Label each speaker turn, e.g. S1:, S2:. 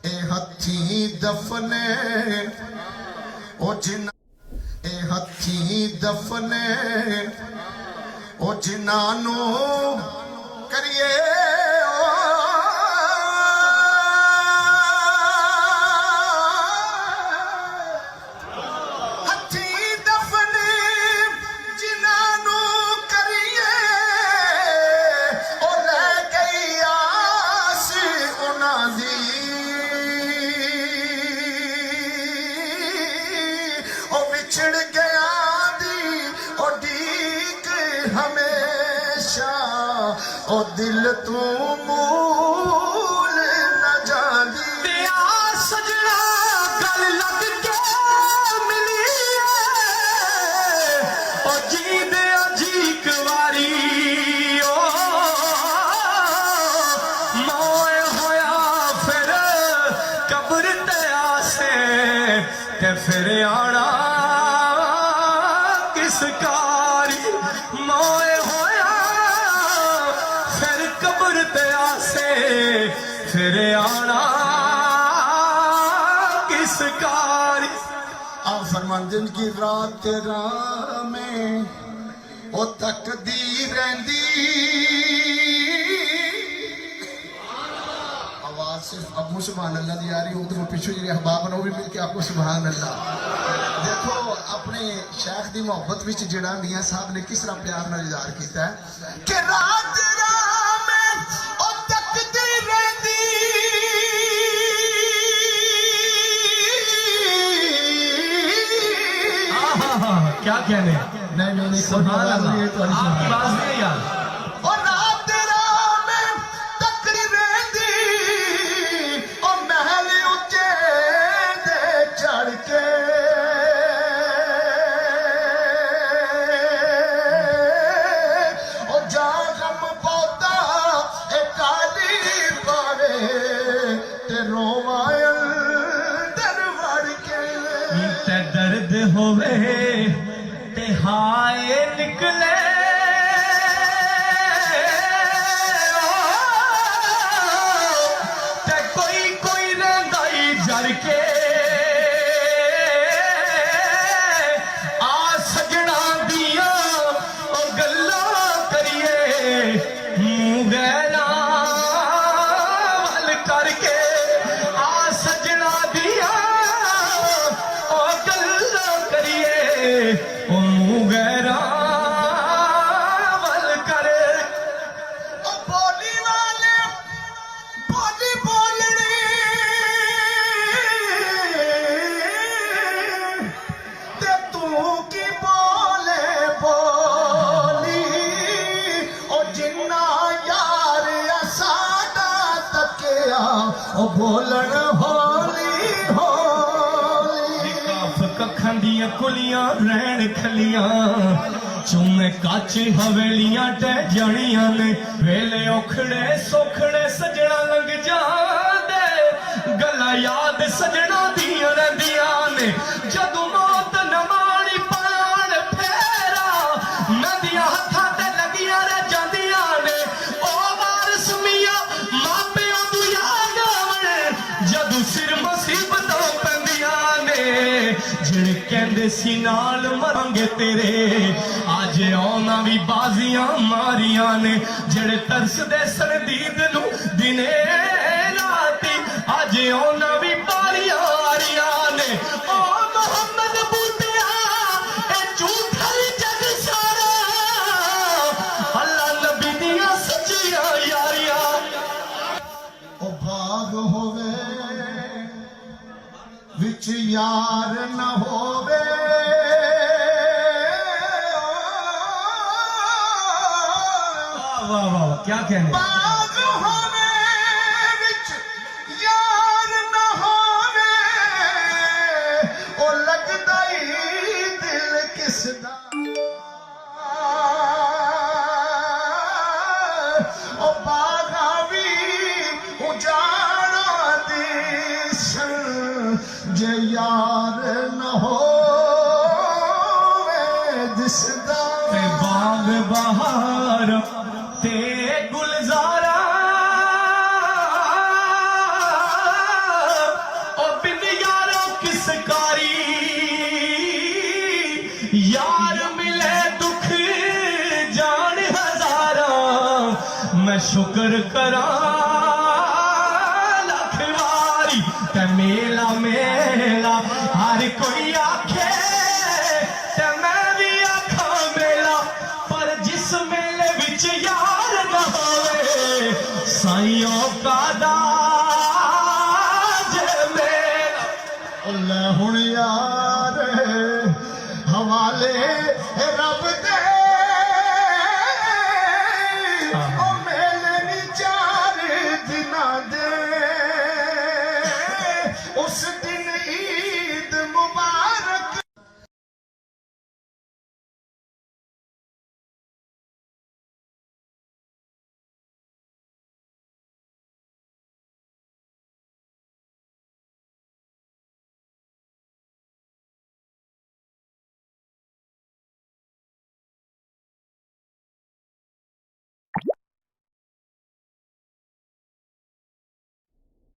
S1: ए हथी दफने ओ जिना ए हथी दफने ओ जिनानू करिए बिछड़ गया दी ओ डीक हमेशा ओ दिल तू मूल न जानी सजना गल लग के मिली ओ जी दे अजीक वारी ओ मोए होया फिर कब्र ते आसे ते फिर आना कारी मोए होया फिर कब्र ते आसे फिर आना किस कारी। आप फरमांदे की रात राह में ओ तकदीर रहिंदी आवाज सिर्फ अबू सुभान अल्लाह दी आ रही हो तो पीछे जो अहबाब ने वो भी मिलके आपको सुभान अल्लाह। देखो अपने शेख दी मोहब्बत विच जिहड़ा मियां साहब ने किस तरह प्यार नाल इज़हार कीता है कि रात राह में ओ तकदीर रहिंदी क्या कहने नहीं सुभान अल्लाह आपकी बात नहीं यार ओ रात राह में तकदीर रहिंदी ओ महल ऊंचे दे चढ़ के दर्द होवे ते हाय निकले ते कोई कोई रंगाई जर के आ सजना दिया ओ गल्ला करिए मुंह गैरा वल करके आ सजना दिया ओ मुँह गैरा वल करे ओ बोली वाले बोली बोलनी ते तू की बोले बोली ओ जिन्ना यार साडा तकिया ओ बोलन होली कखां दियां कुलियां रैन खलियां चूमे काचे हवेलियां टह जानियां ने वेले औखड़े सोखड़े सजना लंघ जांदे गल्लां याद सजना दियां रहिंदियां ने जदों मौत नमाणी पाण फेरा नदियां हत्थां ते लगियां रह जांदियां ने ओ वारिस मियां मापिओ तू याद आवणे जदों सिर मुसीबतां पैंदियां ने जिहड़े कहंदे सी नाल मरांगे तेरे अज औना भी बाजियां मारियां ने जिहड़े तरसदे सरदीद नू दिने राती अज औना भी बारियां आ रहियां ने ओ मोहम्मद बूटिया ए झूठा जग सारा अल्लाह नबी दियां सच्चियां यारियां ओ भाग होवे विच यार न होवे वाह वाह वाह क्या कहने बाग होवे विच यार न होवे ओ लगदा ही दिल किसदा ओ बागा भी उजाड़ा दिसन जे यार न हो दिसदा बाग बहार ते गुलजारा शुक्र करा लख वारी ते मेला मेला हर कोई आखे ते मैं भी आखा मेला पर जिस मेले विच यार ना होवे साईं कादा जे मेला
S2: ले हुण यार हवाले रब दे ओ मेले नी 4 दिना दे उस